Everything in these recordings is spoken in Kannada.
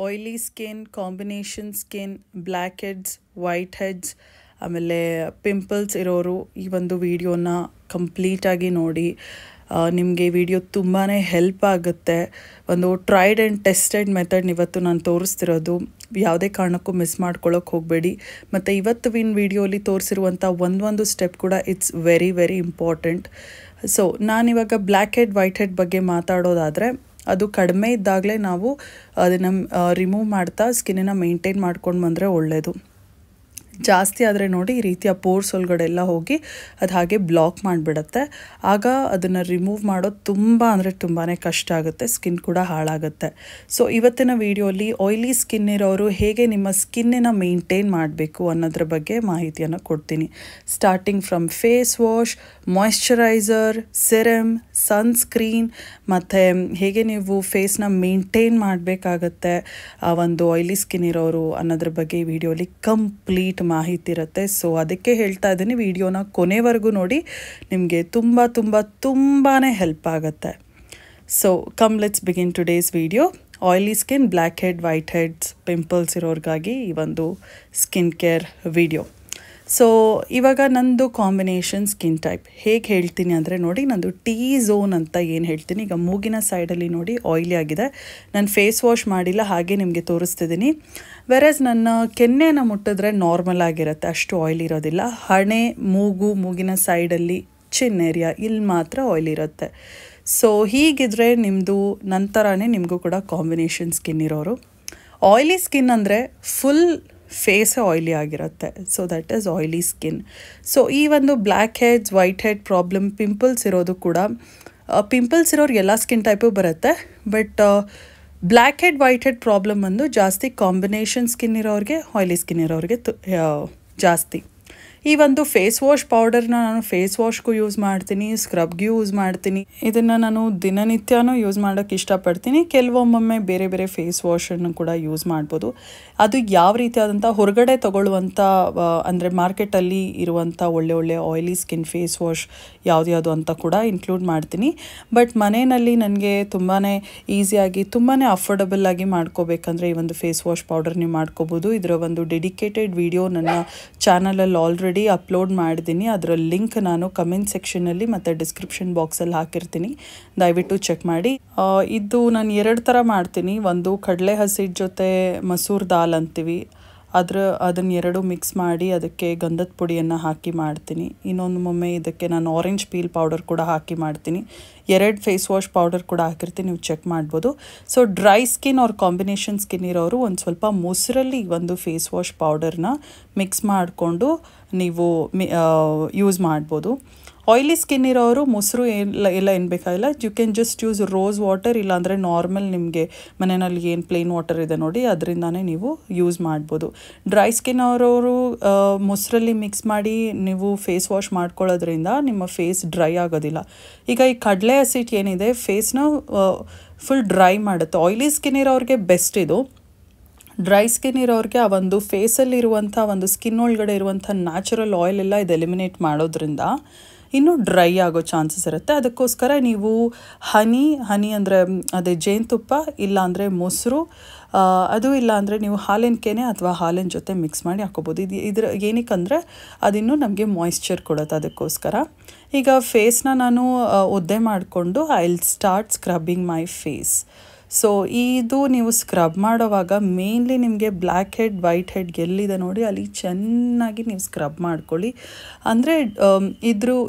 Oily skin, combination skin, black heads, white heads, ಆಮೇಲೆ ಪಿಂಪಲ್ಸ್ ಇರೋರು ಈ ಒಂದು ವಿಡಿಯೋನ ಕಂಪ್ಲೀಟಾಗಿ ನೋಡಿ. ನಿಮಗೆ ವಿಡಿಯೋ ತುಂಬಾ ಹೆಲ್ಪ್ ಆಗುತ್ತೆ. ಒಂದು ಟ್ರೈಡ್ ಆ್ಯಂಡ್ ಟೆಸ್ಟೆಡ್ ಮೆಥಡ್ ಇವತ್ತು ನಾನು ತೋರಿಸ್ತಿರೋದು. ಯಾವುದೇ ಕಾರಣಕ್ಕೂ ಮಿಸ್ ಮಾಡ್ಕೊಳ್ಳೋಕೆ ಹೋಗಬೇಡಿ. ಮತ್ತು ಇವತ್ತಿನ ವಿಡಿಯೋಲಿ ತೋರಿಸಿರುವಂಥ ಒಂದೊಂದು ಸ್ಟೆಪ್ ಕೂಡ it's very very important. So ನಾನಿವಾಗ ಬ್ಲ್ಯಾಕ್ ಹೆಡ್, ವೈಟ್ ಹೆಡ್ ಬಗ್ಗೆ ಮಾತಾಡೋದಾದರೆ, ಅದು ಕಡಿಮೆ ಇದ್ದಾಗಲೇ ನಾವು ಅದನ್ನು ರಿಮೂವ್ ಮಾಡ್ತಾ ಸ್ಕಿನ್ನನ್ನು ಮೇಂಟೈನ್ ಮಾಡ್ಕೊಂಡು ಬಂದರೆ ಒಳ್ಳೆಯದು. ಜಾಸ್ತಿ ಆದರೆ ನೋಡಿ ಈ ರೀತಿಯ ಪೋರ್ಸ್ ಒಳಗಡೆ ಎಲ್ಲ ಹೋಗಿ ಅದು ಹಾಗೆ ಬ್ಲಾಕ್ ಮಾಡಿಬಿಡುತ್ತೆ. ಆಗ ಅದನ್ನು ರಿಮೂವ್ ಮಾಡೋದು ತುಂಬಾ ಕಷ್ಟ ಆಗುತ್ತೆ, ಸ್ಕಿನ್ ಕೂಡ ಹಾಳಾಗುತ್ತೆ. ಸೊ ಇವತ್ತಿನ ವಿಡಿಯೋಲಿ ಆಯಿಲಿ ಸ್ಕಿನ್ ಇರೋರು ಹೇಗೆ ನಿಮ್ಮ ಸ್ಕಿನ್ನನ್ನು ಮೇಂಟೈನ್ ಮಾಡಬೇಕು ಅನ್ನೋದ್ರ ಬಗ್ಗೆ ಮಾಹಿತಿಯನ್ನು ಕೊಡ್ತೀನಿ. Starting from face wash, moisturiser, serum, sunscreen, ಮತ್ತು ಹೇಗೆ ನೀವು ಫೇಸ್ನ ಮೇಂಟೈನ್ ಮಾಡಬೇಕಾಗತ್ತೆ ಒಂದು ಆಯಿಲಿ ಸ್ಕಿನ್ ಇರೋರು ಅನ್ನೋದ್ರ ಬಗ್ಗೆ ಈ ವಿಡಿಯೋಲಿ ಕಂಪ್ಲೀಟ್ ಮಾಹಿತಿ ಇರುತ್ತೆ. ಸೊ ಅದಕ್ಕೆ ಹೇಳ್ತಾ ಇದ್ದೀನಿ, ವಿಡಿಯೋನ ಕೊನೆವರೆಗೂ ನೋಡಿ, ನಿಮಗೆ ತುಂಬಾ ಹೆಲ್ಪ್ ಆಗುತ್ತೆ. So come let's begin today's video. Oily skin, black head, whiteheads, pimples ಇರೋರಿಗಾಗಿ ಈ ಒಂದು ಸ್ಕಿನ್ ಕೇರ್ ವಿಡಿಯೋ. ಸೊ ಇವಾಗ ನಂದು ಕಾಂಬಿನೇಷನ್ ಸ್ಕಿನ್ ಟೈಪ್ ಹೇಗೆ ಹೇಳ್ತೀನಿ ಅಂದರೆ ನೋಡಿ, ನಂದು ಟೀ ಝೋನ್ ಅಂತ ಏನು ಹೇಳ್ತೀನಿ. ಈಗ ಮೂಗಿನ ಸೈಡಲ್ಲಿ ನೋಡಿ ಆಯಿಲಿ ಆಗಿದೆ, ನಾನು ಫೇಸ್ ವಾಶ್ ಮಾಡಿಲ್ಲ, ಹಾಗೆ ನಿಮಗೆ ತೋರಿಸ್ತಿದ್ದೀನಿ. ವೆರಸ್ ನನ್ನ ಕೆನ್ನೆನ ಮುಟ್ಟಿದ್ರೆ ನಾರ್ಮಲ್ ಆಗಿರುತ್ತೆ, ಅಷ್ಟು ಆಯಿಲ್ ಇರೋದಿಲ್ಲ. ಹಣೆ, ಮೂಗಿನ ಸೈಡಲ್ಲಿ, ಚಿನ್ ಏರಿಯಾ ಇಲ್ಲಿ ಮಾತ್ರ ಆಯಿಲ್ ಇರುತ್ತೆ. ಸೊ ಹೀಗಿದ್ರೆ ನಿಮ್ಮದು ನಂತರನೇ ನಿಮಗೂ ಕೂಡ ಕಾಂಬಿನೇಷನ್ ಸ್ಕಿನ್ ಇರೋರು. ಆಯಿಲಿ ಸ್ಕಿನ್ ಅಂದರೆ ಫುಲ್ ಫೇಸ್ ಆಯಿಲಿ ಆಗಿರುತ್ತೆ. So that is oily skin. So ಈ ಒಂದು black heads, white head problem, pimples ಇರೋದು ಕೂಡ, ಪಿಂಪಲ್ಸ್ ಇರೋರಿಗೆ ಎಲ್ಲ ಸ್ಕಿನ್ ಟೈಪು ಬರುತ್ತೆ. But black head, white head problem ಬಂದು ಜಾಸ್ತಿ ಕಾಂಬಿನೇಷನ್ ಸ್ಕಿನ್ ಇರೋರಿಗೆ, ಆಯಿಲಿ ಸ್ಕಿನ್ ಇರೋರಿಗೆ ಜಾಸ್ತಿ. ಈ ಒಂದು ಫೇಸ್ ವಾಶ್ ಪೌಡರ್ನ ನಾನು ಫೇಸ್ ವಾಶ್ಗೂ ಯೂಸ್ ಮಾಡ್ತೀನಿ, ಸ್ಕ್ರಬ್ಗೂ ಯೂಸ್ ಮಾಡ್ತೀನಿ. ಇದನ್ನು ನಾನು ದಿನನಿತ್ಯನೂ ಯೂಸ್ ಮಾಡೋಕ್ಕೆ ಇಷ್ಟಪಡ್ತೀನಿ. ಕೆಲವೊಮ್ಮೊಮ್ಮೆ ಬೇರೆ ಬೇರೆ ಫೇಸ್ ವಾಶನ್ನು ಕೂಡ ಯೂಸ್ ಮಾಡ್ಬೋದು. ಅದು ಯಾವ ರೀತಿಯಾದಂಥ ಹೊರಗಡೆ ತೊಗೊಳ್ಳುವಂಥ ಅಂದರೆ ಮಾರ್ಕೆಟಲ್ಲಿ ಇರುವಂಥ ಒಳ್ಳೆ ಆಯಿಲಿ ಸ್ಕಿನ್ ಫೇಸ್ ವಾಶ್ ಯಾವುದು ಅಂತ ಕೂಡ ಇನ್ಕ್ಲೂಡ್ ಮಾಡ್ತೀನಿ. ಬಟ್ ಮನೆಯಲ್ಲಿ ನನಗೆ ತುಂಬಾ ಈಸಿಯಾಗಿ, ತುಂಬಾ ಅಫೋರ್ಡಬಲ್ ಆಗಿ ಮಾಡ್ಕೋಬೇಕಂದ್ರೆ ಈ ಒಂದು ಫೇಸ್ ವಾಶ್ ಪೌಡರ್ ನೀವು ಮಾಡ್ಕೋಬೋದು. ಇದರ ಒಂದು ಡೆಡಿಕೇಟೆಡ್ ವಿಡಿಯೋ ನನ್ನ ಚಾನಲಲ್ಲಿ ಆಲ್ರೆಡಿ ಅಪ್ಲೋಡ್ ಮಾಡಿದ್ದೀನಿ. ಅದರ ಲಿಂಕ್ ನಾನು ಕಮೆಂಟ್ ಸೆಕ್ಷನಲ್ಲಿ ಮತ್ತು ಡಿಸ್ಕ್ರಿಪ್ಷನ್ ಬಾಕ್ಸಲ್ಲಿ ಹಾಕಿರ್ತೀನಿ, ದಯವಿಟ್ಟು ಚೆಕ್ ಮಾಡಿ. ಇದು ನಾನು 2 ಥರ ಮಾಡ್ತೀನಿ. ಒಂದು ಕಡಲೆ ಹಸಿಟ್ಟು ಜೊತೆ ಮಸೂರ್ ದಾಲ್ ಅಂತೀವಿ, ಅದನ್ನು 2 ಮಿಕ್ಸ್ ಮಾಡಿ ಅದಕ್ಕೆ ಗಂಧದ ಪುಡಿಯನ್ನು ಹಾಕಿ ಮಾಡ್ತೀನಿ. ಇನ್ನೊಮ್ಮೆ ಇದಕ್ಕೆ ನಾನು ಆರೆಂಜ್ ಪೀಲ್ ಪೌಡರ್ ಕೂಡ ಹಾಕಿ ಮಾಡ್ತೀನಿ. 2 ಫೇಸ್ ವಾಶ್ ಪೌಡರ್ ಕೂಡ ಹಾಕಿರ್ತೀನಿ, ನೀವು ಚೆಕ್ ಮಾಡ್ಬೋದು. ಸೊ ಡ್ರೈ ಸ್ಕಿನ್ ಅವ್ರ ಕಾಂಬಿನೇಷನ್ ಸ್ಕಿನ್ ಇರೋರು ಒಂದು ಸ್ವಲ್ಪ ಮೊಸರಲ್ಲಿ ಒಂದು ಫೇಸ್ ವಾಶ್ ಪೌಡರ್ನ ಮಿಕ್ಸ್ ಮಾಡಿಕೊಂಡು ನೀವು ಯೂಸ್ ಮಾಡ್ಬೋದು. ಆಯಿಲಿ ಸ್ಕಿನ್ ಇರೋರು ಮೊಸರು ಎಲ್ಲ ಏನು ಬೇಕಾಗಿಲ್ಲ, you can just use rose water, ಇಲ್ಲಾಂದರೆ ನಾರ್ಮಲ್ ನಿಮಗೆ ಮನೆಯಲ್ಲಿ ಏನು ಪ್ಲೇನ್ ವಾಟರ್ ಇದೆ ನೋಡಿ, ಅದರಿಂದಾನೇ ನೀವು ಯೂಸ್ ಮಾಡ್ಬೋದು. ಡ್ರೈ ಸ್ಕಿನ್ ಅವರವರು ಮೊಸರಲ್ಲಿ ಮಿಕ್ಸ್ ಮಾಡಿ ನೀವು ಫೇಸ್ ವಾಶ್ ಮಾಡ್ಕೊಳ್ಳೋದ್ರಿಂದ ನಿಮ್ಮ ಫೇಸ್ ಡ್ರೈ ಆಗೋದಿಲ್ಲ. ಈಗ ಈ ಕಡಲೆ ಹಸಿಟ್ಟು ಏನಿದೆ ಫೇಸ್ನ ಫುಲ್ ಡ್ರೈ ಮಾಡುತ್ತೆ. ಆಯಿಲಿ ಸ್ಕಿನ್ ಇರೋರಿಗೆ ಬೆಸ್ಟ್ ಇದು. ಡ್ರೈ ಸ್ಕಿನ್ ಇರೋರಿಗೆ ಆ ಒಂದು ಫೇಸಲ್ಲಿರುವಂಥ ಒಂದು ಸ್ಕಿನ್ ಒಳಗಡೆ ಇರುವಂಥ ನ್ಯಾಚುರಲ್ ಆಯಿಲ್ ಎಲ್ಲ ಇದು ಎಲಿಮಿನೇಟ್ ಮಾಡೋದ್ರಿಂದ ಇನ್ನೂ ಡ್ರೈ ಆಗೋ ಚಾನ್ಸಸ್ ಇರುತ್ತೆ. ಅದಕ್ಕೋಸ್ಕರ ನೀವು ಹನಿ ಅಂದರೆ ಅದೇ ಜೇನುತುಪ್ಪ, ಇಲ್ಲಾಂದರೆ ಮೊಸರು, ಅದು ಇಲ್ಲ ಅಂದರೆ ನೀವು ಹಾಲಿನ ಕೆನೆ ಅಥವಾ ಹಾಲಿನ ಜೊತೆ ಮಿಕ್ಸ್ ಮಾಡಿ ಹಾಕೋಬೋದು. ಇದ್ರ ಏನಕ್ಕಂದರೆ ಅದಿನ್ನೂ ನಮಗೆ ಮಾಯಿಶ್ಚರ್ ಕೊಡುತ್ತೆ. ಅದಕ್ಕೋಸ್ಕರ ಈಗ ಫೇಸ್ನ ನಾನು ಒದ್ದೆ ಮಾಡಿಕೊಂಡು I will start scrubbing my face. So ಇದು ನೀವು ಸ್ಕ್ರಬ್ ಮಾಡೋವಾಗ ಮೇನ್ಲಿ ನಿಮಗೆ ಬ್ಲ್ಯಾಕ್ ಹೆಡ್, ವೈಟ್ ಹೆಡ್ ಎಲ್ಲಿದೆ ನೋಡಿ ಅಲ್ಲಿ ಚೆನ್ನಾಗಿ ನೀವು ಸ್ಕ್ರಬ್ ಮಾಡ್ಕೊಳ್ಳಿ. ಅಂದರೆ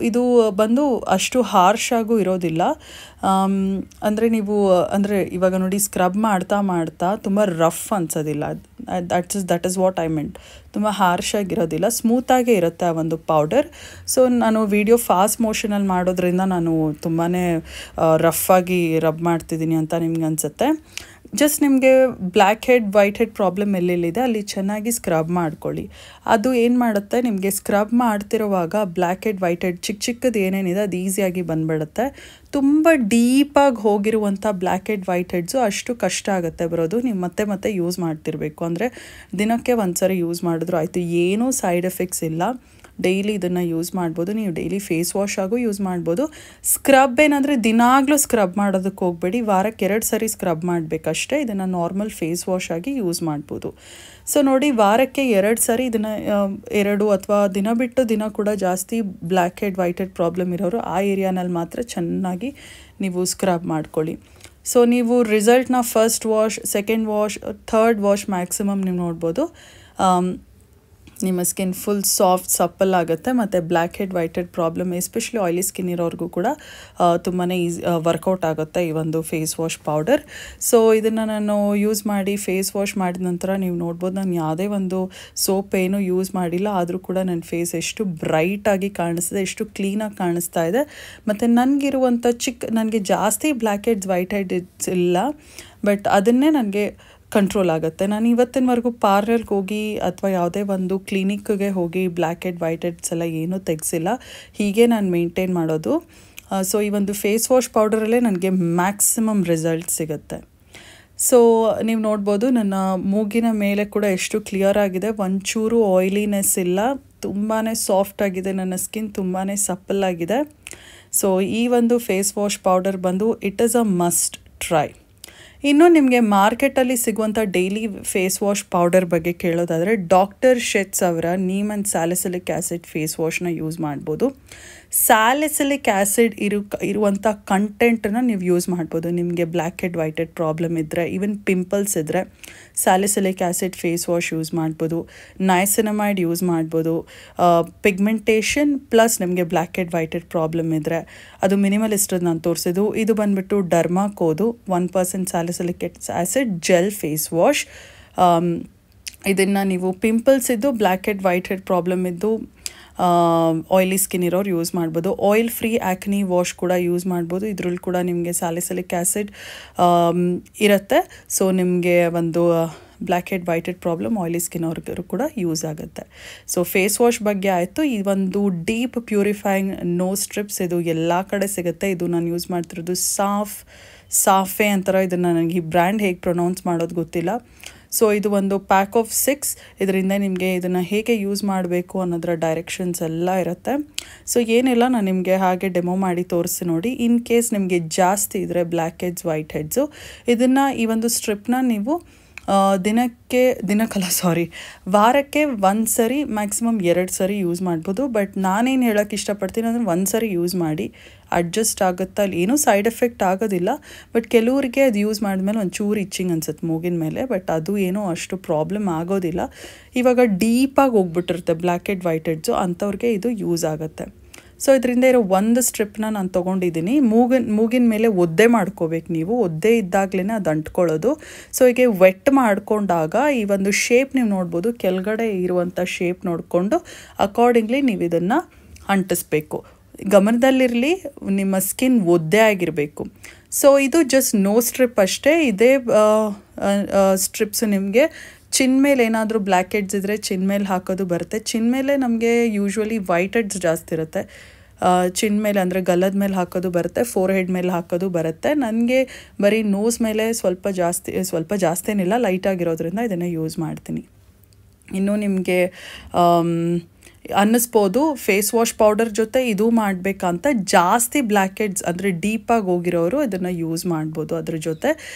ಇದು ಬಂದು ಅಷ್ಟು ಹಾರ್ಶ್ ಆಗೂ ಇರೋದಿಲ್ಲ. ಅಂದರೆ ನೀವು ಇವಾಗ ನೋಡಿ ಸ್ಕ್ರಬ್ ಮಾಡ್ತಾ ತುಂಬ ರಫ್ ಅನ್ಸೋದಿಲ್ಲ. That is what I meant. ತುಂಬ ಹಾರ್ಶ್ ಆಗಿರೋದಿಲ್ಲ, ಸ್ಮೂತಾಗೇ ಇರುತ್ತೆ ಆ ಒಂದು ಪೌಡರ್. ಸೊ ನಾನು ವಿಡಿಯೋ ಫಾಸ್ಟ್ ಮೋಷನಲ್ಲಿ ಮಾಡೋದ್ರಿಂದ ನಾನು ತುಂಬಾ ರಫ್ ಆಗಿ ರಬ್ ಮಾಡ್ತಿದ್ದೀನಿ ಅಂತ ನಿಮ್ಗೆ ಅನಿಸುತ್ತೆ. ಜಸ್ಟ್ ನಿಮಗೆ black head, white head problem ಎಲ್ಲೆಲ್ಲಿದೆ ಅಲ್ಲಿ ಚೆನ್ನಾಗಿ ಸ್ಕ್ರಬ್ ಮಾಡ್ಕೊಳ್ಳಿ. ಅದು ಏನು ಮಾಡುತ್ತೆ, ನಿಮಗೆ ಸ್ಕ್ರಬ್ ಮಾಡ್ತಿರುವಾಗ ಬ್ಲ್ಯಾಕ್ ಹೆಡ್, ವೈಟ್ ಹೆಡ್ ಚಿಕ್ಕದು ಏನೇನಿದೆ ಅದು ಈಸಿಯಾಗಿ ಬಂದುಬಿಡುತ್ತೆ. ತುಂಬ ಡೀಪಾಗಿ ಹೋಗಿರುವಂಥ ಬ್ಲ್ಯಾಕ್ ಹೆಡ್, ವೈಟ್ ಹೆಡ್ಸು ಅಷ್ಟು ಕಷ್ಟ ಆಗುತ್ತೆ ಬರೋದು. ನೀವು ಮತ್ತೆ ಯೂಸ್ ಮಾಡ್ತಿರ್ಬೇಕು. ಅಂದರೆ ದಿನಕ್ಕೆ 1 ಸರಿ ಯೂಸ್ ಮಾಡಿದ್ರು ಆಯಿತು, ಏನೂ ಸೈಡ್ ಎಫೆಕ್ಟ್ಸ್ ಇಲ್ಲ. ಡೈಲಿ ಇದನ್ನು ಯೂಸ್ ಮಾಡ್ಬೋದು. ನೀವು ಡೈಲಿ ಫೇಸ್ ವಾಶ್ ಆಗು ಯೂಸ್ ಮಾಡ್ಬೋದು. ಸ್ಕ್ರಬ್ ಏನಂದರೆ ದಿನಾಗಲೂ ಸ್ಕ್ರಬ್ ಮಾಡೋದಕ್ಕೆ ಹೋಗಬೇಡಿ, ವಾರಕ್ಕೆ 2 ಸರಿ ಸ್ಕ್ರಬ್ ಮಾಡಬೇಕಷ್ಟೇ. ಇದನ್ನು ನಾರ್ಮಲ್ ಫೇಸ್ ವಾಶ್ ಆಗಿ ಯೂಸ್ ಮಾಡ್ಬೋದು. ಸೊ ನೋಡಿ, ವಾರಕ್ಕೆ 2 ಸರಿ ಇದನ್ನು 2 ಅಥವಾ ದಿನ ಬಿಟ್ಟು ದಿನ ಕೂಡ ಜಾಸ್ತಿ black head white head problem ಇರೋರು ಆ ಏರಿಯಾನಲ್ಲಿ ಮಾತ್ರ ಚೆನ್ನಾಗಿ ನೀವು ಸ್ಕ್ರಬ್ ಮಾಡ್ಕೊಳ್ಳಿ. ಸೊ ನೀವು ರಿಸಲ್ಟ್ನ first wash, second wash, third wash maximum ನೀವು ನೋಡ್ಬೋದು. ನಿಮ್ಮ ಸ್ಕಿನ್ ಫುಲ್ ಸಾಫ್ಟ್ ಸಪ್ಪಲ್ ಆಗುತ್ತೆ ಮತ್ತು black head white head problem especially oily skin ಇರೋರಿಗೂ ಕೂಡ ತುಂಬಾ ಈಸಿ ವರ್ಕೌಟ್ ಆಗುತ್ತೆ ಈ ಒಂದು ಫೇಸ್ ವಾಶ್ ಪೌಡರ್. ಸೊ ಇದನ್ನು ನಾನು ಯೂಸ್ ಮಾಡಿ ಫೇಸ್ ವಾಶ್ ಮಾಡಿದ ನಂತರ ನೀವು ನೋಡ್ಬೋದು, ನಾನು ಯಾವುದೇ ಒಂದು ಸೋಪ್ ಏನೂ ಯೂಸ್ ಮಾಡಿಲ್ಲ, ಆದರೂ ಕೂಡ ನನ್ನ ಫೇಸ್ ಎಷ್ಟು ಬ್ರೈಟಾಗಿ ಕಾಣಿಸ್ತಿದೆ, ಎಷ್ಟು ಕ್ಲೀನಾಗಿ ಕಾಣಿಸ್ತಾ ಇದೆ. ಮತ್ತು ನನಗಿರುವಂಥ ನನಗೆ ಜಾಸ್ತಿ ಬ್ಲ್ಯಾಕ್ ಹೆಡ್ಸ್ ವೈಟ್ ಹೆಡ್ಸ್ ಇಲ್ಲ, ಬಟ್ ಅದನ್ನೇ ನನಗೆ ಕಂಟ್ರೋಲ್ ಆಗುತ್ತೆ. ನಾನು ಇವತ್ತಿನವರೆಗೂ ಪಾರ್ಲರ್ಗೆ ಹೋಗಿ ಅಥವಾ ಯಾವುದೇ ಒಂದು ಕ್ಲಿನಿಕ್ಗೆ ಹೋಗಿ ಬ್ಲ್ಯಾಕ್ ಹೆಡ್ ವೈಟ್ ಹೆಡ್ಸ್ ಎಲ್ಲ ಏನೂ ತೆಗೆಸಿಲ್ಲ, ಹೀಗೆ ನಾನು ಮೇಂಟೈನ್ ಮಾಡೋದು. ಸೊ ಈ ಒಂದು ಫೇಸ್ ವಾಶ್ ಪೌಡರಲ್ಲೇ ನನಗೆ ಮ್ಯಾಕ್ಸಿಮಮ್ ರಿಸಲ್ಟ್ ಸಿಗುತ್ತೆ. ಸೊ ನೀವು ನೋಡ್ಬೋದು ನನ್ನ ಮೂಗಿನ ಮೇಲೆ ಕೂಡ ಎಷ್ಟು ಕ್ಲಿಯರ್ ಆಗಿದೆ, ಒಂಚೂರು ಆಯಿಲಿನೆಸ್ ಇಲ್ಲ, ತುಂಬಾ ಸಾಫ್ಟ್ ಆಗಿದೆ, ನನ್ನ ಸ್ಕಿನ್ ತುಂಬಾ ಸಪ್ಪಲಾಗಿದೆ. ಸೊ ಈ ಒಂದು ಫೇಸ್ ವಾಶ್ ಪೌಡರ್ ಬಂದು it is a must try. ಇನ್ನು ನಿಮಗೆ ಮಾರ್ಕೆಟಲ್ಲಿ ಸಿಗುವಂಥ ಡೈಲಿ ಫೇಸ್ ವಾಶ್ ಪೌಡರ್ ಬಗ್ಗೆ ಕೇಳೋದಾದರೆ ಡಾಕ್ಟರ್ ಶೆಟ್ಸ್ ಅವರ neem and salicylic acid face ವಾಶ್ನ ಯೂಸ್ ಮಾಡ್ಬೋದು. ಸ್ಯಾಲಿಸಿಲಿಕ್ ಆ್ಯಸಿಡ್ ಇರುವಂಥ ಕಂಟೆಂಟನ್ನು ನೀವು ಯೂಸ್ ಮಾಡ್ಬೋದು. ನಿಮಗೆ black head white head problem ಇದ್ದರೆ, ಈವನ್ ಪಿಂಪಲ್ಸ್ ಇದ್ದರೆ salicylic acid face wash use ಮಾಡ್ಬೋದು. ನೈಸಿನಮೈಡ್ ಯೂಸ್ ಮಾಡ್ಬೋದು. ಪಿಗ್ಮೆಂಟೇಷನ್ ಪ್ಲಸ್ ನಿಮಗೆ black head white head problem ಇದ್ದರೆ ಅದು ಮಿನಿಮಲಿಸ್ಟದ್ದು ನಾನು ತೋರಿಸಿದ್ದು. ಇದು ಬಂದುಬಿಟ್ಟು ಡರ್ಮಾಕೋದು 1% salicylic acid gel face wash. ಇದನ್ನು ನೀವು ಪಿಂಪಲ್ಸ್ ಇದ್ದು black head white head problem ಇದ್ದು ಆಯಿಲಿ ಸ್ಕಿನ್ ಇರೋರು ಯೂಸ್ ಮಾಡ್ಬೋದು. ಆಯಿಲ್ ಫ್ರೀ ಆ್ಯಕ್ನಿ ವಾಶ್ ಕೂಡ ಯೂಸ್ ಮಾಡ್ಬೋದು. ಇದರಲ್ಲಿ ಕೂಡ ನಿಮಗೆ ಸ್ಯಾಲಿಸಿಲಿಕ್ ಆ್ಯಸಿಡ್ ಇರುತ್ತೆ. ಸೊ ನಿಮಗೆ ಒಂದು black head white head problem oily skin ಅವ್ರಿಗೂ ಕೂಡ ಯೂಸ್ ಆಗುತ್ತೆ. ಸೊ ಫೇಸ್ ವಾಶ್ ಬಗ್ಗೆ ಆಯಿತು. ಈ ಒಂದು ಡೀಪ್ ಪ್ಯೂರಿಫೈಯಿಂಗ್ ನೋಸ್ ಸ್ಟ್ರಿಪ್ಸ್ ಇದು ಎಲ್ಲ ಕಡೆ ಸಿಗುತ್ತೆ. ಇದು ನಾನು ಯೂಸ್ ಮಾಡ್ತಿರೋದು ಸಾಫೆ ಅಂತಾರೆ. ಇದನ್ನು ನನಗೆ ಈ ಬ್ರ್ಯಾಂಡ್ ಹೇಗೆ ಪ್ರೊನೌನ್ಸ್ ಮಾಡೋದು ಗೊತ್ತಿಲ್ಲ. ಸೊ ಇದು ಒಂದು ಪ್ಯಾಕ್ ಆಫ್ 6. ಇದರಿಂದ ನಿಮಗೆ ಇದನ್ನು ಹೇಗೆ ಯೂಸ್ ಮಾಡಬೇಕು ಅನ್ನೋದರ ಡೈರೆಕ್ಷನ್ಸ್ ಎಲ್ಲ ಇರುತ್ತೆ. ಸೊ ಏನಿಲ್ಲ, ನಾನು ನಿಮಗೆ ಹಾಗೆ ಡೆಮೋ ಮಾಡಿ ತೋರಿಸಿ ನೋಡಿ. ಇನ್ ಕೇಸ್ ನಿಮಗೆ ಜಾಸ್ತಿ ಇದ್ದರೆ ಬ್ಲ್ಯಾಕ್ ಹೆಡ್ಸ್ ವೈಟ್ ಹೆಡ್ಸು, ಇದನ್ನು ಈ ಒಂದು ಸ್ಟ್ರಿಪ್ನ ನೀವು ವಾರಕ್ಕೆ 1 ಸರಿ ಮ್ಯಾಕ್ಸಿಮಮ್ 2 ಸರಿ ಯೂಸ್ ಮಾಡ್ಬೋದು. ಬಟ್ ನಾನೇನು ಹೇಳೋಕ್ಕೆ ಇಷ್ಟಪಡ್ತೀನಿ ಅಂದರೆ 1 ಸರಿ ಯೂಸ್ ಮಾಡಿ, ಅಡ್ಜಸ್ಟ್ ಆಗುತ್ತಾ, ಅಲ್ಲಿ ಏನೂ ಸೈಡ್ ಎಫೆಕ್ಟ್ ಆಗೋದಿಲ್ಲ. ಬಟ್ ಕೆಲವರಿಗೆ ಅದು ಯೂಸ್ ಮಾಡಿದ್ಮೇಲೆ ಒಂಚೂರು ಇಚ್ಚಿಂಗ್ ಅನ್ಸುತ್ತೆ ಮೂಗಿನ ಮೇಲೆ, ಬಟ್ ಅದು ಏನೂ ಅಷ್ಟು ಪ್ರಾಬ್ಲಮ್ ಆಗೋದಿಲ್ಲ. ಇವಾಗ ಡೀಪಾಗಿ ಹೋಗ್ಬಿಟ್ಟಿರುತ್ತೆ ಬ್ಲ್ಯಾಕ್ ಹೆಡ್ ವೈಟ್ ಹೆಡ್ಸು, ಅಂಥವ್ರಿಗೆ ಇದು ಯೂಸ್ ಆಗುತ್ತೆ. ಸೊ ಇದರಿಂದ ಇರೋ ಒಂದು ಸ್ಟ್ರಿಪ್ನ ನಾನು ತೊಗೊಂಡಿದ್ದೀನಿ. ಮೂಗಿನ ಮೇಲೆ ಒದ್ದೆ ಮಾಡ್ಕೋಬೇಕು ನೀವು, ಒದ್ದೆ ಇದ್ದಾಗಲೇ ಅದು ಅಂಟ್ಕೊಳ್ಳೋದು. ಸೊ ಹೀಗೆ ವೆಟ್ ಮಾಡಿಕೊಂಡಾಗ ಈ ಒಂದು ಶೇಪ್ ನೀವು ನೋಡ್ಬೋದು, ಕೆಳಗಡೆ ಇರುವಂಥ ಶೇಪ್ ನೋಡಿಕೊಂಡು ಅಕಾರ್ಡಿಂಗ್ಲಿ ನೀವು ಇದನ್ನು ಅಂಟಿಸ್ಬೇಕು. ಗಮನದಲ್ಲಿರಲಿ, ನಿಮ್ಮ ಸ್ಕಿನ್ ಒದ್ದೆ ಆಗಿರಬೇಕು. ಸೊ ಇದು ಜಸ್ಟ್ ನೋ ಸ್ಟ್ರಿಪ್ ಅಷ್ಟೇ. ಇದೇ ಸ್ಟ್ರಿಪ್ಸ್ ನಿಮಗೆ ಚಿನ್ ಮೇಲೆ ಏನಾದರೂ ಬ್ಲ್ಯಾಕ್ ಹೆಡ್ಸ್ ಇದ್ದರೆ ಚಿನ್ ಮೇಲೆ ಹಾಕೋದು ಬರುತ್ತೆ. ಚಿನ್ ಮೇಲೆ ನಮಗೆ ಯೂಶ್ವಲಿ ವೈಟ್ ಹೆಡ್ಸ್ ಜಾಸ್ತಿ ಇರುತ್ತೆ. ಚಿನ್ ಮೇಲೆ ಅಂದರೆ ಗಲ್ಲದ ಮೇಲೆ ಹಾಕೋದು ಬರುತ್ತೆ, ಫೋರ್ ಹೆಡ್ ಮೇಲೆ ಹಾಕೋದು ಬರುತ್ತೆ. ನನಗೆ ಬರೀ ನೋಸ್ ಮೇಲೆ ಸ್ವಲ್ಪ ಜಾಸ್ತಿನಿಲ್ಲ, ಲೈಟಾಗಿರೋದ್ರಿಂದ ಇದನ್ನು ಯೂಸ್ ಮಾಡ್ತೀನಿ. ಇನ್ನು ನಿಮಗೆ ಅನ್ನಿಸ್ಬೋದು ಫೇಸ್ ವಾಶ್ ಪೌಡರ್ ಜೊತೆ ಇದು ಮಾಡಬೇಕಂತ. ಜಾಸ್ತಿ ಬ್ಲ್ಯಾಕ್ ಹೆಡ್ಸ್ ಅಂದರೆ ಡೀಪಾಗಿ ಹೋಗಿರೋರು ಇದನ್ನು ಯೂಸ್ ಮಾಡ್ಬೋದು ಅದ್ರ ಜೊತೆ.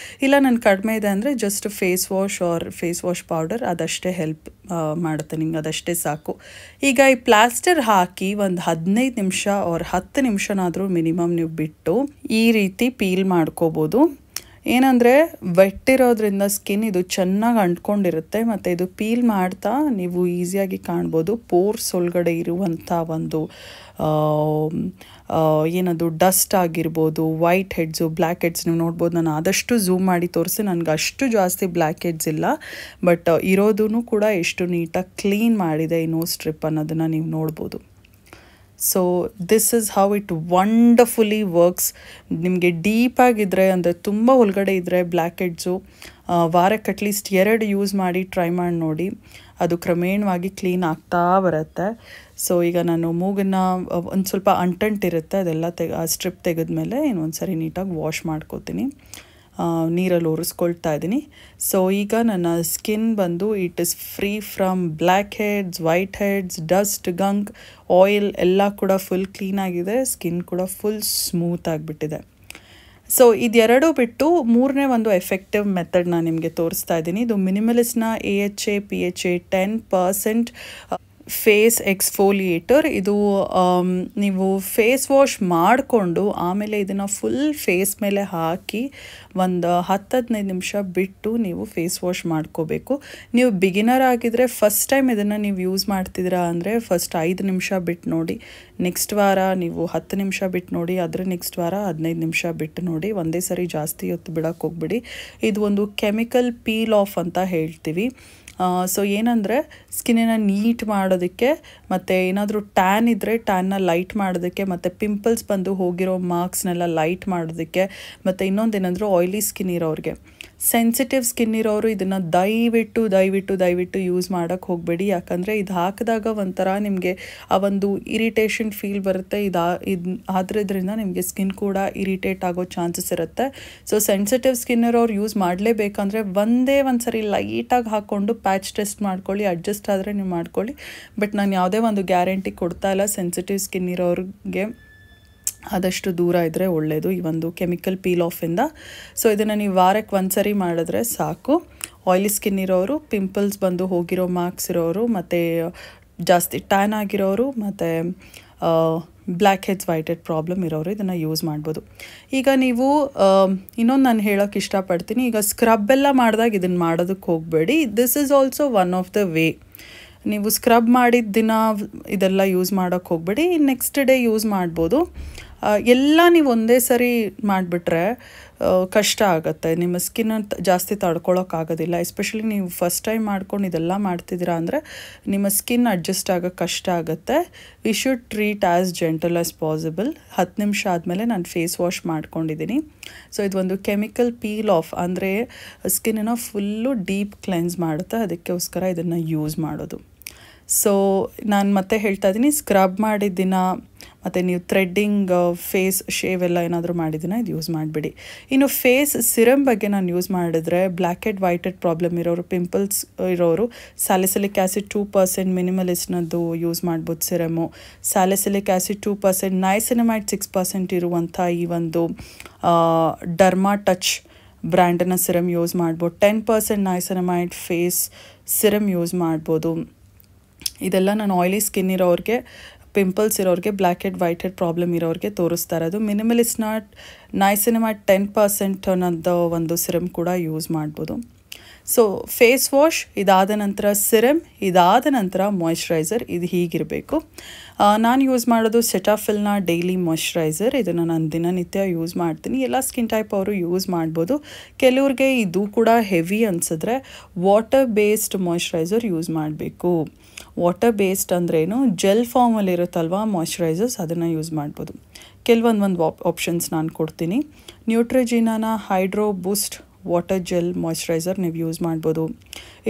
ಇಲ್ಲ ನನ್ನ ಕಡಿಮೆ ಇದೆ ಅಂದರೆ ಜಸ್ಟ್ ಫೇಸ್ ವಾಶ್ ಪೌಡರ್ ಅದಷ್ಟೇ ಹೆಲ್ಪ್ ಮಾಡುತ್ತೆ, ನಿಂಗೆ ಅದಷ್ಟೇ ಸಾಕು. ಈಗ ಈ ಪ್ಲಾಸ್ಟರ್ ಹಾಕಿ ಒಂದು 15 ನಿಮಿಷ ಅವ್ರ 10 ನಿಮಿಷನಾದರೂ ಮಿನಿಮಮ್ ನೀವು ಬಿಟ್ಟು ಈ ರೀತಿ ಪೀಲ್ ಮಾಡ್ಕೋಬೋದು. ಏನಂದರೆ ವೆಟ್ಟಿರೋದ್ರಿಂದ ಸ್ಕಿನ್ ಇದು ಚೆನ್ನಾಗಿ ಅಂಟ್ಕೊಂಡಿರುತ್ತೆ, ಮತ್ತು ಇದು ಪೀಲ್ ಮಾಡ್ತಾ ನೀವು ಈಸಿಯಾಗಿ ಕಾಣ್ಬೋದು ಪೋರ್ಸ್ ಒಳಗಡೆ ಇರುವಂಥ ಒಂದು ಏನದು ಡಸ್ಟ್ ಆಗಿರ್ಬೋದು, ವೈಟ್ ಹೆಡ್ಸು, ಬ್ಲ್ಯಾಕ್ ಹೆಡ್ಸ್ ನೀವು ನೋಡ್ಬೋದು. ನಾನು ಆದಷ್ಟು ಝೂಮ್ ಮಾಡಿ ತೋರಿಸಿ, ನನಗೆ ಅಷ್ಟು ಜಾಸ್ತಿ ಬ್ಲ್ಯಾಕ್ ಹೆಡ್ಸ್ ಇಲ್ಲ, ಬಟ್ ಇರೋದೂ ಕೂಡ ಎಷ್ಟು ನೀಟಾಗಿ ಕ್ಲೀನ್ ಮಾಡಿದೆ ಈ ನೋಸ್ ಸ್ಟ್ರಿಪ್ ಅನ್ನೋದನ್ನು ನೀವು ನೋಡ್ಬೋದು. So this is how it wonderfully works. ನಿಮಗೆ ಡೀಪಾಗಿದ್ದರೆ ಅಂದರೆ ತುಂಬ ಒಳಗಡೆ ಇದ್ದರೆ ಬ್ಲ್ಯಾಕ್ ಹೆಡ್ಸು ವಾರಕ್ಕೆ ಅಟ್ಲೀಸ್ಟ್ 2 ಯೂಸ್ ಮಾಡಿ ಟ್ರೈ ಮಾಡಿ ನೋಡಿ, ಅದು ಕ್ರಮೇಣವಾಗಿ ಕ್ಲೀನ್ ಆಗ್ತಾ ಬರುತ್ತೆ. ಸೊ ಈಗ ನಾನು ಮೂಗನ್ನು ಒಂದು ಸ್ವಲ್ಪ ಅಂಟಂಟಿರುತ್ತೆ, ಅದೆಲ್ಲ ಆ ಸ್ಟ್ರಿಪ್ ತೆಗೆದ್ಮೇಲೆ ಇನ್ನೊಂದು ಸರಿ ನೀಟಾಗಿ ವಾಶ್ ಮಾಡ್ಕೋತೀನಿ. ನೀರಲ್ಲಿ ಒರೆಸ್ಕೊಳ್ತಾ ಇದ್ದೀನಿ. ಸೊ ಈಗ ನನ್ನ ಸ್ಕಿನ್ ಬಂದು it is free from blackheads, whiteheads, dust, gunk, oil ಎಲ್ಲ ಕೂಡ ಫುಲ್ ಕ್ಲೀನಾಗಿದೆ. ಸ್ಕಿನ್ ಕೂಡ ಫುಲ್ ಸ್ಮೂತ್ ಆಗಿಬಿಟ್ಟಿದೆ. ಸೊ ಇದೆರಡು ಬಿಟ್ಟು ಮೂರನೇ ಒಂದು ಎಫೆಕ್ಟಿವ್ ಮೆಥಡ್ ನಾನು ನಿಮಗೆ ತೋರಿಸ್ತಾ ಇದ್ದೀನಿ. ಇದು ಮಿನಿಮಲಿಸ್ಟ್ನ AHA PHA 10% ಫೇಸ್ ಎಕ್ಸ್ಫೋಲಿಯೇಟರ್. ಇದು ನೀವು ಫೇಸ್ ವಾಶ್ ಮಾಡಿಕೊಂಡು ಆಮೇಲೆ ಇದನ್ನು ಫುಲ್ ಫೇಸ್ ಮೇಲೆ ಹಾಕಿ ಒಂದು 10-15 ನಿಮಿಷ ಬಿಟ್ಟು ನೀವು ಫೇಸ್ ವಾಶ್ ಮಾಡ್ಕೋಬೇಕು. ನೀವು ಬಿಗಿನರ್ ಆಗಿದ್ದರೆ ಫಸ್ಟ್ ಟೈಮ್ ಇದನ್ನು ನೀವು ಯೂಸ್ ಮಾಡ್ತಿದ್ದೀರಾ ಅಂದರೆ ಫಸ್ಟ್ 5 ನಿಮಿಷ ಬಿಟ್ಟು ನೋಡಿ, ನೆಕ್ಸ್ಟ್ ವಾರ ನೀವು 10 ನಿಮಿಷ ಬಿಟ್ಟು ನೋಡಿ, ಅದರ ನೆಕ್ಸ್ಟ್ ವಾರ 15 ನಿಮಿಷ ಬಿಟ್ಟು ನೋಡಿ. ಒಂದೇ ಸರಿ ಜಾಸ್ತಿ ಹೊತ್ತು ಬಿಡೋಕ್ಕೆ ಹೋಗ್ಬಿಡಿ. ಇದು ಒಂದು ಕೆಮಿಕಲ್ ಪೀಲ್ ಆಫ್ ಅಂತ ಹೇಳ್ತೀವಿ. ಸೊ ಏನಂದರೆ ಸ್ಕಿನ್ನನ್ನು ನೀಟ್ ಮಾಡೋದಕ್ಕೆ, ಮತ್ತು ಏನಾದರೂ ಟ್ಯಾನ್ ಇದ್ದರೆ ಟ್ಯಾನ್ನ ಲೈಟ್ ಮಾಡೋದಕ್ಕೆ, ಮತ್ತು ಪಿಂಪಲ್ಸ್ ಬಂದು ಹೋಗಿರೋ ಮಾರ್ಕ್ಸ್ನೆಲ್ಲ ಲೈಟ್ ಮಾಡೋದಕ್ಕೆ, ಮತ್ತು ಇನ್ನೊಂದೇನೆಂದರೆ ಆಯ್ಲಿ ಸ್ಕಿನ್ ಇರೋರಿಗೆ, ಸೆನ್ಸಿಟಿವ್ ಸ್ಕಿನ್ ಇರೋರು ಇದನ್ನು ದಯವಿಟ್ಟು ಯೂಸ್ ಮಾಡೋಕ್ಕೆ ಹೋಗಬೇಡಿ. ಯಾಕಂದರೆ ಇದು ಹಾಕಿದಾಗ ಒಂಥರ ನಿಮಗೆ ಆ ಒಂದು ಇರಿಟೇಷನ್ ಫೀಲ್ ಬರುತ್ತೆ. ಅದರಿಂದ ನಿಮಗೆ ಸ್ಕಿನ್ ಕೂಡ ಇರಿಟೇಟ್ ಆಗೋ ಚಾನ್ಸಸ್ ಇರುತ್ತೆ. ಸೊ ಸೆನ್ಸಿಟಿವ್ ಸ್ಕಿನ್ ಇರೋರು ಯೂಸ್ ಮಾಡಲೇಬೇಕಂದ್ರೆ ಒಂದೇ ಒಂದು ಸರಿ ಲೈಟಾಗಿ ಹಾಕ್ಕೊಂಡು ಪ್ಯಾಚ್ ಟೆಸ್ಟ್ ಮಾಡ್ಕೊಳ್ಳಿ. ಅಡ್ಜಸ್ಟ್ ಆದರೆ ನೀವು ಮಾಡ್ಕೊಳ್ಳಿ. ಬಟ್ ನಾನು ಯಾವುದೇ ಒಂದು ಗ್ಯಾರಂಟಿ ಕೊಡ್ತಾ ಇಲ್ಲ. ಸೆನ್ಸಿಟಿವ್ ಸ್ಕಿನ್ ಇರೋರಿಗೆ ಆದಷ್ಟು ದೂರ ಇದ್ದರೆ ಒಳ್ಳೆಯದು ಈ ಒಂದು ಕೆಮಿಕಲ್ ಪೀಲ್ ಆಫಿಂದ. ಸೊ ಇದನ್ನು ನೀವು ವಾರಕ್ಕೆ ಒಂದು ಸರಿ ಮಾಡಿದ್ರೆ ಸಾಕು. ಆಯ್ಲಿ ಸ್ಕಿನ್ ಇರೋರು, ಪಿಂಪಲ್ಸ್ ಬಂದು ಹೋಗಿರೋ ಮಾರ್ಕ್ಸ್ ಇರೋರು, ಮತ್ತು ಜಾಸ್ತಿ ಟ್ಯಾನ್ ಆಗಿರೋರು, ಮತ್ತು black heads, white head problem ಇರೋರು ಇದನ್ನು ಯೂಸ್ ಮಾಡ್ಬೋದು. ಈಗ ನೀವು ಇನ್ನೊಂದು ನಾನು ಹೇಳೋಕ್ಕೆ ಇಷ್ಟಪಡ್ತೀನಿ. ಈಗ ಸ್ಕ್ರಬ್ ಎಲ್ಲ ಮಾಡಿದಾಗ ಇದನ್ನು ಮಾಡೋದಕ್ಕೆ ಹೋಗಬೇಡಿ. This is also one of the way. ನೀವು ಸ್ಕ್ರಬ್ ಮಾಡಿದ ದಿನ ಇದೆಲ್ಲ ಯೂಸ್ ಮಾಡೋಕ್ಕೆ ಹೋಗಬೇಡಿ. ನೆಕ್ಸ್ಟ್ ಡೇ ಯೂಸ್ ಮಾಡ್ಬೋದು. ಎಲ್ಲ ನೀವು ಒಂದೇ ಸರಿ ಮಾಡಿಬಿಟ್ರೆ ಕಷ್ಟ ಆಗುತ್ತೆ. ನಿಮ್ಮ ಸ್ಕಿನ್ ಜಾಸ್ತಿ ತಡ್ಕೊಳ್ಳೋಕ್ಕಾಗೋದಿಲ್ಲ. ಎಸ್ಪೆಷಲಿ ನೀವು ಫಸ್ಟ್ ಟೈಮ್ ಮಾಡ್ಕೊಂಡು ಇದೆಲ್ಲ ಮಾಡ್ತಿದ್ದೀರಾ ಅಂದರೆ ನಿಮ್ಮ ಸ್ಕಿನ್ ಅಡ್ಜಸ್ಟ್ ಆಗೋಕ್ಕೆ ಕಷ್ಟ ಆಗುತ್ತೆ. We should treat as gentle as possible. 10 ನಿಮಿಷ ಆದಮೇಲೆ ನಾನು ಫೇಸ್ ವಾಶ್ ಮಾಡ್ಕೊಂಡಿದ್ದೀನಿ. ಸೊ ಇದೊಂದು ಕೆಮಿಕಲ್ ಪೀಲ್ ಆಫ್ ಅಂದರೆ ಸ್ಕಿನ್ನನ್ನು ಫುಲ್ಲು ಡೀಪ್ ಕ್ಲೆನ್ಸ್ ಮಾಡುತ್ತೆ. ಅದಕ್ಕೋಸ್ಕರ ಇದನ್ನು ಯೂಸ್ ಮಾಡೋದು. ಸೊ ನಾನು ಮತ್ತೆ ಹೇಳ್ತಾ ಇದ್ದೀನಿ, ಸ್ಕ್ರಬ್ ಮಾಡಿದ ದಿನ ಮತ್ತು ನೀವು ಥ್ರೆಡ್ಡಿಂಗ್, ಫೇಸ್ ಶೇವ್ ಎಲ್ಲ ಏನಾದರೂ ಮಾಡಿದಿನ ಇದು ಯೂಸ್ ಮಾಡಿಬಿಡಿ. ಇನ್ನು ಫೇಸ್ ಸಿರಮ್ ಬಗ್ಗೆ ನಾನು ಯೂಸ್ ಮಾಡಿದ್ರೆ black head, white head problem ಇರೋರು, ಪಿಂಪಲ್ಸ್ ಇರೋರು ಸ್ಯಾಲಿಸಿಲಿಕ್ ಆ್ಯಸಿಡ್ 2% ಮಿನಿಮಲಿಸ್ಟ್ನದ್ದು ಯೂಸ್ ಮಾಡ್ಬೋದು ಸಿರಮು. ಸ್ಯಾಲಿಸಿಲಿಕ್ ಆ್ಯಸಿಡ್ 2%, ನೈಸಿನಮೈಡ್ 6% ಇರುವಂಥ ಈ ಒಂದು ಡರ್ಮಾ ಟಚ್ ಬ್ರ್ಯಾಂಡನ್ನ ಸಿರಮ್ ಯೂಸ್ ಮಾಡ್ಬೋದು. 10% ನೈಸಿನಮೈಡ್ ಫೇಸ್ ಸಿರಮ್ ಯೂಸ್ ಮಾಡ್ಬೋದು. ಇದೆಲ್ಲ ನಾನು ಆಯ್ಲಿ ಸ್ಕಿನ್ ಇರೋರಿಗೆ, ಪಿಂಪಲ್ಸ್ ಇರೋರಿಗೆ, black head, white head problem ಇರೋರಿಗೆ ತೋರಿಸ್ತಾ ಇರೋದು. ಮಿನಿಮಲಿಸ್ಟ್ನ ನೈಸಿನಮೈಡ್ 10% ಅನ್ನೋದು ಒಂದು ಸಿರಮ್ ಕೂಡ ಯೂಸ್ ಮಾಡ್ಬೋದು. ಸೊ ಫೇಸ್ ವಾಶ್, ಇದಾದ ನಂತರ ಸಿರಮ್, ಇದಾದ ನಂತರ ಮಾಯ್ಶ್ಚರೈಸರ್. ಇದು ಹೀಗಿರಬೇಕು. ನಾನು ಯೂಸ್ ಮಾಡೋದು ಸೆಟಾಫಿಲ್ನ ಡೈಲಿ ಮಾಯ್ಶ್ಚರೈಸರ್. ಇದನ್ನು ನಾನು ದಿನನಿತ್ಯ ಯೂಸ್ ಮಾಡ್ತೀನಿ. ಎಲ್ಲ ಸ್ಕಿನ್ ಟೈಪ್ ಅವರು ಯೂಸ್ ಮಾಡ್ಬೋದು. ಕೆಲವ್ರಿಗೆ ಇದು ಕೂಡ ಹೆವಿ ಅನಿಸಿದ್ರೆ ವಾಟರ್ ಬೇಸ್ಡ್ ಮಾಯ್ಶ್ಚರೈಸರ್ ಯೂಸ್ ಮಾಡಬೇಕು. ವಾಟರ್ ಬೇಸ್ಡ್ ಅಂದ್ರೇನು, ಜೆಲ್ ಫಾರ್ಮಲ್ಲಿ ಇರುತ್ತಲ್ವ ಮಾಯ್ಶ್ಚರೈಸರ್ಸ್, ಅದನ್ನು ಯೂಸ್ ಮಾಡ್ಬೋದು. ಕೆಲವೊಂದು ಆಪ್ಷನ್ಸ್ ನಾನು ಕೊಡ್ತೀನಿ. ನ್ಯೂಟ್ರಿಜಿನಾನ ಹೈಡ್ರೋ ಬೂಸ್ಟ್ ವಾಟರ್ ಜೆಲ್ ಮಾಯ್ಶ್ಚರೈಸರ್ ನೀವು ಯೂಸ್ ಮಾಡ್ಬೋದು.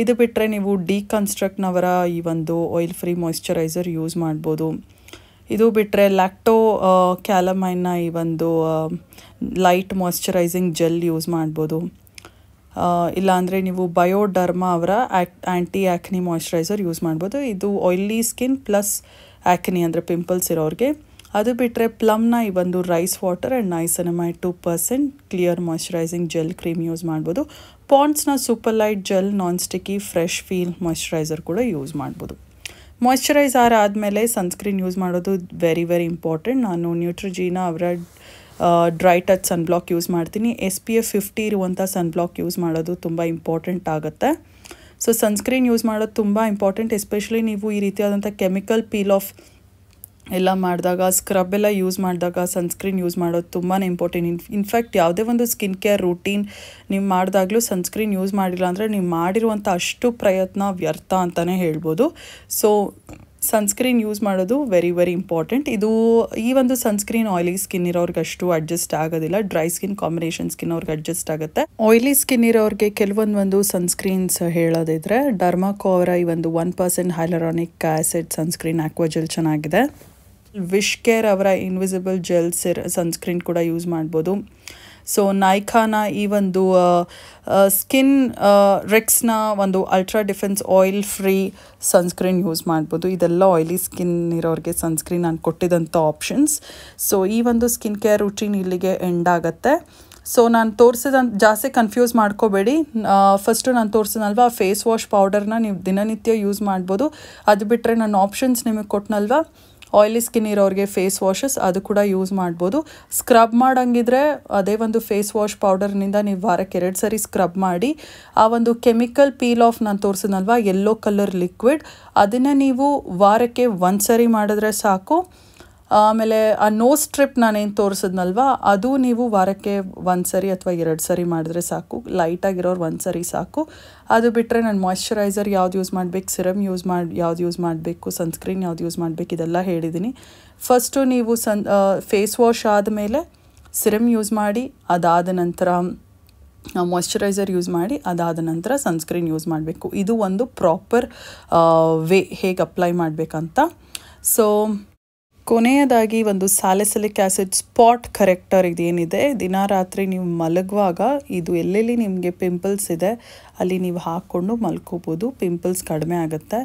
ಇದು ಬಿಟ್ಟರೆ ನೀವು ಡಿಕನ್ಸ್ಟ್ರಕ್ಟ್ನವರ ಈ ಒಂದು ಆಯಿಲ್ ಫ್ರೀ ಮಾಯ್ಶ್ಚರೈಸರ್ ಯೂಸ್ ಮಾಡ್ಬೋದು. ಇದು ಬಿಟ್ಟರೆ ಲ್ಯಾಕ್ಟೋ ಕ್ಯಾಲಮೈನ್ನ ಈ ಒಂದು ಲೈಟ್ ಮಾಯ್ಶ್ಚರೈಸಿಂಗ್ ಜೆಲ್ ಯೂಸ್ ಮಾಡ್ಬೋದು. ಇಲ್ಲಾಂದರೆ ನೀವು ಬಯೋಡರ್ಮಾ ಅವರ ಆ್ಯಂಟಿ ಆ್ಯಕ್ನಿ ಮಾಯ್ಶ್ಚರೈಸರ್ ಯೂಸ್ ಮಾಡ್ಬೋದು. ಇದು ಆಯ್ಲಿ ಸ್ಕಿನ್ ಪ್ಲಸ್ ಆ್ಯಕ್ನಿ ಅಂದರೆ ಪಿಂಪಲ್ಸ್ ಇರೋರಿಗೆ. ಅದು ಬಿಟ್ಟರೆ ಪ್ಲಮ್ನ ಈ ಒಂದು rice water and niacinamide 2% clear moisturising gel cream use ಮಾಡ್ಬೋದು. ಪಾಂಡ್ಸ್ನ super light gel non sticky fresh feel moisturiser ಕೂಡ ಯೂಸ್ ಮಾಡ್ಬೋದು. ಮಾಯ್ಶ್ಚರೈಸರ್ ಆದಮೇಲೆ ಸನ್ಸ್ಕ್ರೀನ್ ಯೂಸ್ ಮಾಡೋದು ವೆರಿ ಇಂಪಾರ್ಟೆಂಟ್. ನಾನು ನ್ಯೂಟ್ರಿಜಿನಾ ಅವರ ಡ್ರೈ ಟಚ್ ಸನ್ಬ್ಲಾಕ್ ಯೂಸ್ ಮಾಡ್ತೀನಿ. SPF 50 ಇರುವಂಥ ಸನ್ಬ್ಲಾಕ್ ಯೂಸ್ ಮಾಡೋದು ತುಂಬ ಇಂಪಾರ್ಟೆಂಟ್ ಆಗುತ್ತೆ. ಸೊ ಸನ್ಸ್ಕ್ರೀನ್ ಯೂಸ್ ಮಾಡೋದು ತುಂಬ ಇಂಪಾರ್ಟೆಂಟ್. ಎಸ್ಪೆಷಲಿ ನೀವು ಈ ರೀತಿಯಾದಂಥ ಕೆಮಿಕಲ್ ಪೀಲ್ ಆಫ್ ಎಲ್ಲ ಮಾಡಿದಾಗ, ಸ್ಕ್ರಬ್ ಎಲ್ಲ ಯೂಸ್ ಮಾಡಿದಾಗ ಸನ್ಸ್ಕ್ರೀನ್ ಯೂಸ್ ಮಾಡೋದು ತುಂಬಾ ಇಂಪಾರ್ಟೆಂಟ್. ಇನ್ಫ್ಯಾಕ್ಟ್ ಯಾವುದೇ ಒಂದು ಸ್ಕಿನ್ ಕೇರ್ ರೂಟೀನ್ ನೀವು ಮಾಡಿದಾಗಲೂ ಸನ್ಸ್ಕ್ರೀನ್ ಯೂಸ್ ಮಾಡಿಲ್ಲ ಅಂದರೆ ನೀವು ಮಾಡಿರುವಂಥ ಅಷ್ಟು ಪ್ರಯತ್ನ ವ್ಯರ್ಥ ಅಂತಲೇ ಹೇಳ್ಬೋದು. ಸೊ ಸನ್ಸ್ಕ್ರೀನ್ ಯೂಸ್ ಮಾಡೋದು ವೆರಿ ಇಂಪಾರ್ಟೆಂಟ್. ಈ ಒಂದು ಸನ್ಸ್ಕ್ರೀನ್ ಆಯ್ಲಿ ಸ್ಕಿನ್ ಇರೋರ್ಗೆ ಅಷ್ಟು ಅಡ್ಜಸ್ಟ್ ಆಗೋದಿಲ್ಲ. ಡ್ರೈ ಸ್ಕಿನ್, ಕಾಂಬಿನೇಷನ್ ಸ್ಕಿನ್ ಅವ್ರಿಗೆ ಅಡ್ಜಸ್ಟ್ ಆಗುತ್ತೆ. ಆಯ್ಲಿ ಸ್ಕಿನ್ ಇರೋರಿಗೆ ಕೆಲವೊಂದು ಸನ್ಸ್ಕ್ರೀನ್ಸ್ ಹೇಳೋದಿದ್ರೆ ಡರ್ಮಾಕೋ ಅವರ ಈ ಒಂದು 1% ಹೈಲರಾನಿಕ್ ಆ್ಯಸಿಡ್ ಸನ್ಸ್ಕ್ರೀನ್ ಆಕ್ವಾಜೆಲ್ ಚೆನ್ನಾಗಿದೆ. ವಿಶ್ ಕೇರ್ ಅವರ ಇನ್ವಿಸಿಬಲ್ ಜೆಲ್ ಸನ್ಸ್ಕ್ರೀನ್ ಕೂಡ ಯೂಸ್ ಮಾಡ್ಬೋದು. ಸೊ ನೈಕಾನ ಈ ಒಂದು ಸ್ಕಿನ್ ರೆಕ್ಸ್ನ ಒಂದು ultra defence oil free sunscreen use ಮಾಡ್ಬೋದು. ಇದೆಲ್ಲ ಆಯಿಲಿ ಸ್ಕಿನ್ ಇರೋರಿಗೆ ಸನ್ಸ್ಕ್ರೀನ್ ನಾನು ಕೊಟ್ಟಿದ್ದಂಥ ಆಪ್ಷನ್ಸ್. ಸೊ ಈ ಒಂದು ಸ್ಕಿನ್ ಕೇರ್ ರುಟೀನ್ ಇಲ್ಲಿಗೆ ಎಂಡ್ ಆಗುತ್ತೆ. ಸೊ ನಾನು ತೋರಿಸಿದಂತ ಜಾಸ್ತಿ ಕನ್ಫ್ಯೂಸ್ ಮಾಡ್ಕೋಬೇಡಿ. ಫಸ್ಟು ನಾನು ತೋರಿಸಿನಲ್ವ ಫೇಸ್ ವಾಶ್ ಪೌಡರ್ನ ನೀವು ದಿನನಿತ್ಯ ಯೂಸ್ ಮಾಡ್ಬೋದು. ಅದು ಬಿಟ್ಟರೆ ನನ್ನ ಆಪ್ಷನ್ಸ್ ನಿಮಗೆ ಕೊಟ್ಟನಲ್ವ, ಆಯಿಲಿ ಸ್ಕಿನ್ ಇರೋರಿಗೆ ಫೇಸ್ ವಾಷಸ್ ಅದು ಕೂಡ ಯೂಸ್ ಮಾಡ್ಬೋದು. ಸ್ಕ್ರಬ್ ಮಾಡೋಂಗಿದ್ರೆ ಅದೇ ಒಂದು ಫೇಸ್ ವಾಶ್ ಪೌಡರ್ನಿಂದ ನೀವು ವಾರಕ್ಕೆ 2 ಸರಿ ಸ್ಕ್ರಬ್ ಮಾಡಿ ಆ ಒಂದು ಕೆಮಿಕಲ್ ಪೀಲ್ ಆಫ್ ನಾನು ತೋರಿಸಿನಲ್ವ ಯೆಲ್ಲೋ ಕಲರ್ ಲಿಕ್ವಿಡ್, ಅದನ್ನು ನೀವು ವಾರಕ್ಕೆ 1 ಸರಿ ಮಾಡಿದ್ರೆ ಸಾಕು. ಆಮೇಲೆ ಆ ನೋಸ್ ಸ್ಟ್ರಿಪ್ ನಾನೇನು ತೋರಿಸಿದ್ನಲ್ವ ಅದು ನೀವು ವಾರಕ್ಕೆ 1 ಸರಿ ಅಥವಾ 2 ಸರಿ ಮಾಡಿದ್ರೆ ಸಾಕು. ಲೈಟಾಗಿರೋರು 1 ಸರಿ ಸಾಕು. ಅದು ಬಿಟ್ಟರೆ ನಾನು ಮಾಯ್ಶ್ಚರೈಸರ್ ಯಾವ್ದು ಯೂಸ್ ಮಾಡಬೇಕು, ಸಿರಮ್ ಯಾವ್ದು ಯೂಸ್ ಮಾಡಬೇಕು, ಸನ್ಸ್ಕ್ರೀನ್ ಯಾವ್ದು ಯೂಸ್ ಮಾಡಬೇಕು ಇದೆಲ್ಲ ಹೇಳಿದ್ದೀನಿ. ಫಸ್ಟು ನೀವು ಫೇಸ್ ವಾಶ್ ಆದಮೇಲೆ ಸಿರಮ್ ಯೂಸ್ ಮಾಡಿ, ಅದಾದ ನಂತರ ಮಾಯ್ಶ್ಚರೈಸರ್ ಯೂಸ್ ಮಾಡಿ, ಅದಾದ ನಂತರ ಸನ್ಸ್ಕ್ರೀನ್ ಯೂಸ್ ಮಾಡಬೇಕು. ಇದು ಒಂದು ಪ್ರಾಪರ್ ವೇ ಹೇಗೆ ಅಪ್ಲೈ ಮಾಡಬೇಕಂತ. ಸೊ ಕೊನೆಯದಾಗಿ ಒಂದು ಸ್ಯಾಲಿಸಿಲಿಕ್ ಆ್ಯಸಿಡ್ ಸ್ಪಾಟ್ ಕರೆಕ್ಟರ್ ಇದೇನಿದೆ, ದಿನ ರಾತ್ರಿ ನೀವು ಮಲಗುವಾಗ ಇದು ಎಲ್ಲೆಲ್ಲಿ ನಿಮಗೆ ಪಿಂಪಲ್ಸ್ ಇದೆ ಅಲ್ಲಿ ನೀವು ಹಾಕ್ಕೊಂಡು ಮಲ್ಕೋಬೋದು, ಪಿಂಪಲ್ಸ್ ಕಡಿಮೆ ಆಗುತ್ತೆ.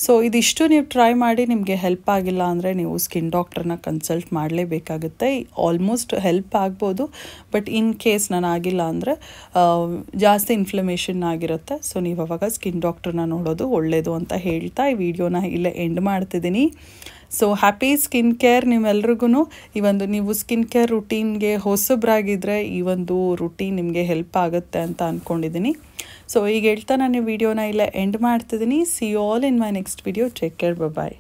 ಸೊ ಇದಿಷ್ಟು ನೀವು ಟ್ರೈ ಮಾಡಿ ನಿಮಗೆ ಹೆಲ್ಪ್ ಆಗಿಲ್ಲ ಅಂದರೆ ನೀವು ಸ್ಕಿನ್ ಡಾಕ್ಟ್ರನ್ನ ಕನ್ಸಲ್ಟ್ ಮಾಡಲೇಬೇಕಾಗುತ್ತೆ. ಆಲ್ಮೋಸ್ಟ್ ಹೆಲ್ಪ್ ಆಗ್ಬೋದು, ಬಟ್ ಇನ್ ಕೇಸ್ ನಾನು ಆಗಿಲ್ಲ ಅಂದರೆ ಜಾಸ್ತಿ ಇನ್ಫ್ಲಮೇಷನ್ ಆಗಿರುತ್ತೆ. ಸೊ ನೀವು ಅವಾಗ ಸ್ಕಿನ್ ಡಾಕ್ಟ್ರನ್ನ ನೋಡೋದು ಒಳ್ಳೆಯದು ಅಂತ ಹೇಳ್ತಾ ಈ ವಿಡಿಯೋನ ಇಲ್ಲೇ ಎಂಡ್ ಮಾಡ್ತಿದ್ದೀನಿ. ಸೊ ಹ್ಯಾಪಿ ಸ್ಕಿನ್ ಕೇರ್ ನಿಮ್ಮೆಲ್ರಿಗೂ. ಈ ಒಂದು ನೀವು ಸ್ಕಿನ್ ಕೇರ್ ರುಟೀನ್ಗೆ ಹೊಸಬ್ರಾಗಿದ್ದರೆ ಈ ಒಂದು ರುಟೀನ್ ನಿಮಗೆ ಹೆಲ್ಪ್ ಆಗುತ್ತೆ ಅಂತ ಅಂದ್ಕೊಂಡಿದ್ದೀನಿ. ಸೊ ಈಗ ಹೇಳ್ತಾ ನಾನು ಈ ವಿಡಿಯೋನ ಇಲ್ಲೇ ಎಂಡ್ ಮಾಡ್ತಿದ್ದೀನಿ. See you all in my next video. Take care, bye.